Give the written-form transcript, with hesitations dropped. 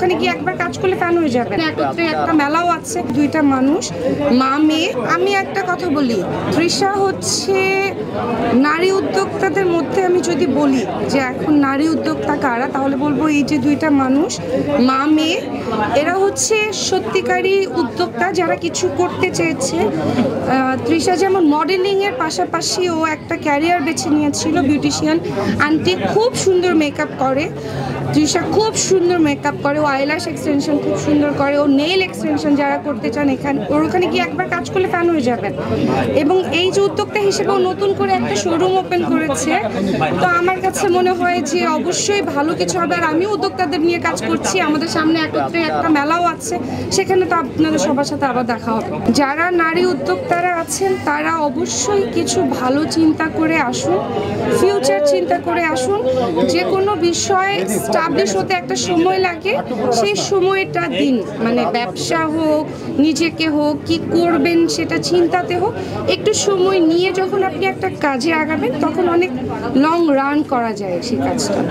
ওখানে গিয়ে একবার কাজ করলে ফ্যান হয়ে যাবে। একত্রে একটা মেলাও আছে, দুইটা মানুষ, মা মেয়ে। আমি একটা কথা বলি, তৃষা হচ্ছে নারী উদ্যোক্তাদের মধ্যে, আমি যদি বলি যে এখন নারী উদ্যোক্তা কারা, তাহলে বলবো এই যে দুইটা মানুষ, মা মেয়ে, এরা হচ্ছে সত্যিকারী উদ্যোক্তা যারা কিছু করতে চেয়েছে। তৃষা যেমন মডেলিংয়ের পাশাপাশি ও একটা ক্যারিয়ার বেছে নিয়েছিল, বিউটিশিয়ান আন্টি, খুব সুন্দর মেকআপ করে তৃষা, খুব সুন্দর মেকআপ করে, ও আইল্যাশ এক্সটেনশন খুব সুন্দর করে, ও নেইল এক্সটেনশন যারা করতে চান এখানে, ওর ওখানে গিয়ে একবার কাজ করলে ফ্যান হয়ে যাবেন। এবং এই যে উদ্যোক্তা হিসেবে ও নতুন করে একটা শোরুম ওপেন করেছে, তো আমার কাছে মনে হয় যে অবশ্যই ভালো কিছু হবে। আর আমিও উদ্যোক্তাদের নিয়ে কাজ করছি, আমাদের সামনে একত্রে একটা মেলাও আছে, সেখানে তো আপনাদের সবার সাথে আবার দেখা হবে। যারা নারী উদ্যোক্তারা আছেন তারা অবশ্যই কিছু ভালো চিন্তা করে আসুন, ফিউচার চিন্তা করে আসুন। যে কোনো বিষয় স্টাবলিশ হতে একটা সময় লাগে, সেই সময়টা দিন, মানে ব্যবসা হোক, নিজেকে হোক, কি করবেন সেটা চিন্তাতে হোক, একটু সময় নিয়ে যখন আপনি একটা কাজে আগাবেন তখন অনেক লং রান করা যায় সেই কাজটা।